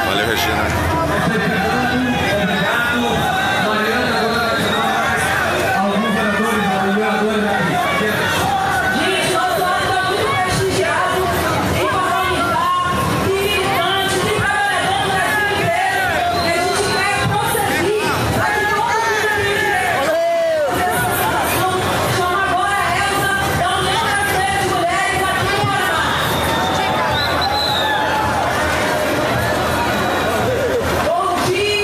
Valeu, Regina. Bom dia!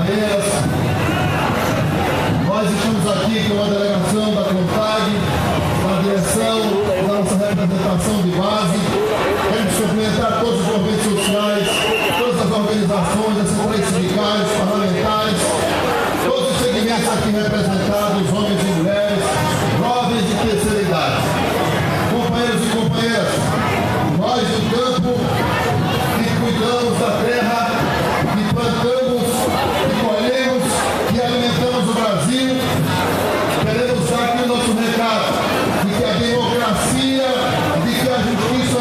barreiras. Nós estamos aqui com uma delegação da CONTAG, da direção da nossa representação de base. Queremos cumprimentar todos os movimentos sociais, todas as organizações, as centrais sindicais, parlamentares, todos os segmentos aqui representados, homens e mulheres, jovens de terceira idade. Companheiros e companheiras, nós do campo que cuidamos da terra, que plantamos, que colhemos, que alimentamos o Brasil, queremos dar aqui o nosso recado de que a democracia, de que a justiça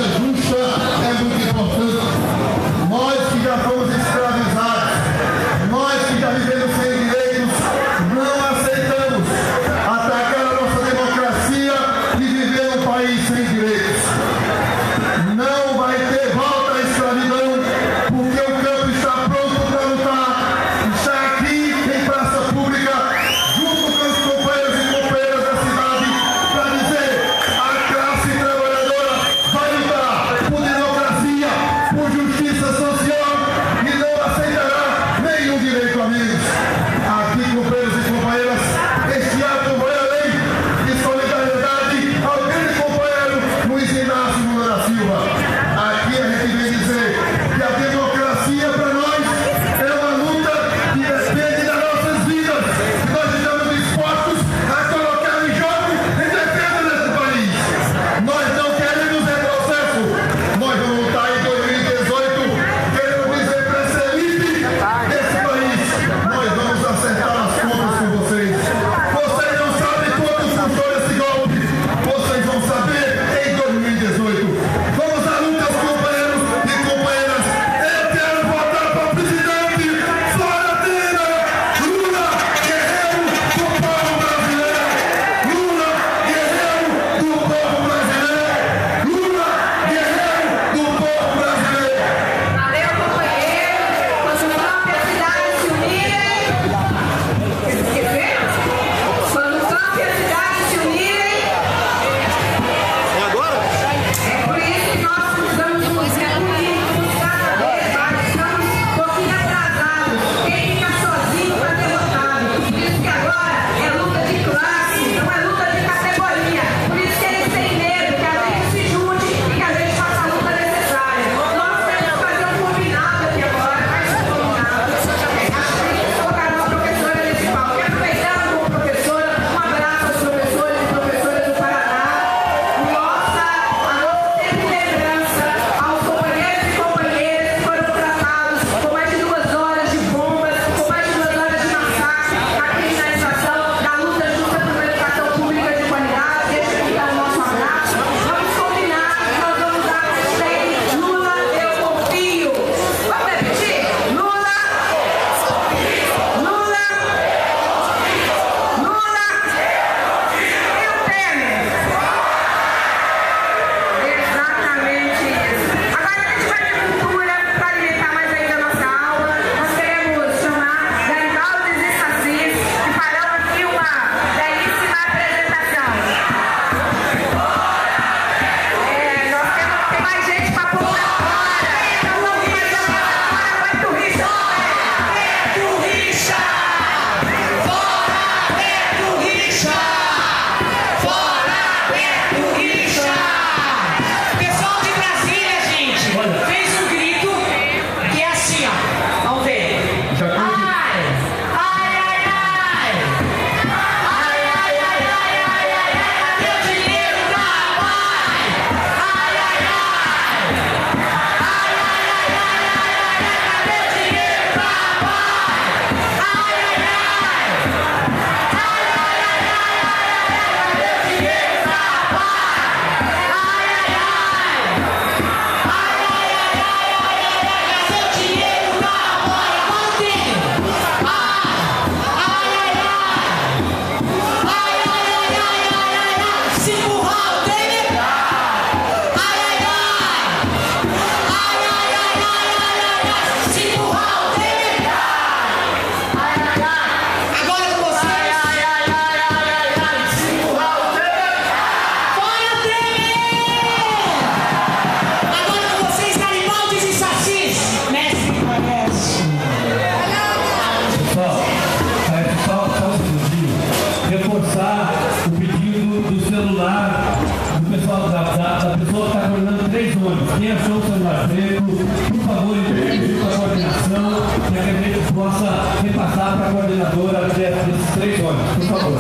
Quem achou o celular preto, por favor, entre com a coordenação, para que a gente possa repassar para a coordenadora desses 3 olhos, por favor.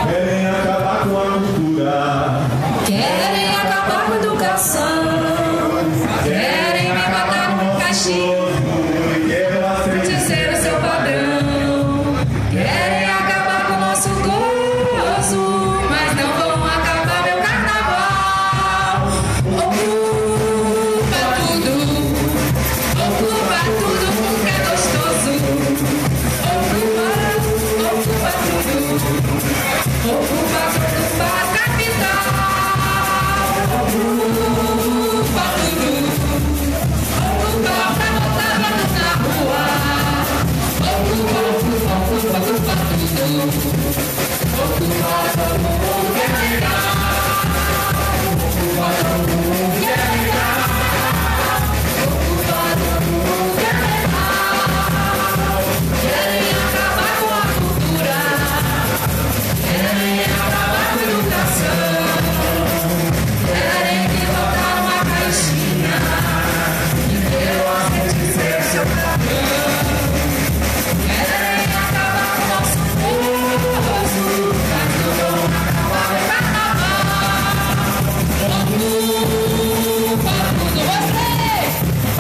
Querem acabar com a cultura, Querem acabar com a educação, querem me botar no caixinho, dizer o seu padrão. Querem acabar com o nosso gozo, mas não vão acabar meu carnaval. Ocupa tudo porque é gostoso. Ocupa tudo, ocupa a capital. Ocupa tudo, ocupa pra botar barulho na rua. Ocupa tudo, ocupa todo mundo que é legal. Ocupa todo mundo que é legal. Ocupa todo mundo que é legal. Querem acabar com a cultura, querem acabar com a educação, querem me botar numa caixinha e eu aceito ser seu padrão. Querem acabar com o nosso gozo, mas não vão acabar meu carnaval. Ocupa tudo você,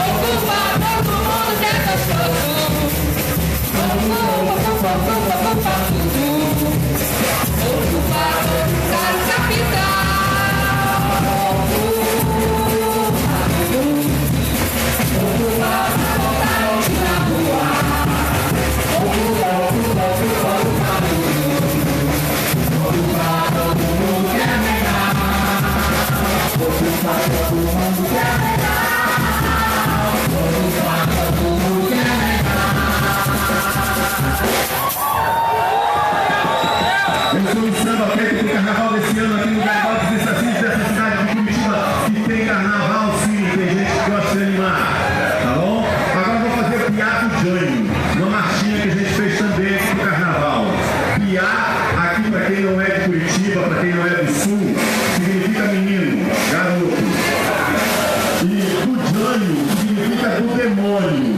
ocupa todo mundo que é gostoso. Ocupa tudo, ocupa toda a capital. Ocupa pra botar barulho na rua. Ocupa todo mundo que é legal. Ocupa todo mundo que é legal. Ocupa todo mundo que é legal. Eu sou o samba preto do carnaval desse ano aqui no Carnaval dos Estacinhos dessa cidade de Curitiba, que tem carnaval sim, tem gente que gosta de animar, tá bom? Agora eu vou fazer o piá do Jânio, uma marchinha que a gente fez também aqui no carnaval. Piá, aqui para quem não é de Curitiba, para quem não é do Sul, significa menino, garoto. E do Jânio significa do demônio,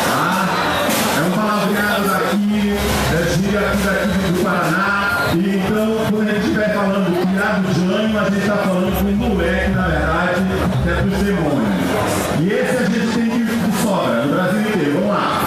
tá? É um palavreado daqui, é gíria aqui daqui do Paraná. E então, quando a gente estiver falando piá do Jânio, a gente está falando com um moleque, na verdade, que é dos demônios. E esse a gente tem de sobra, no Brasil inteiro. Vamos lá.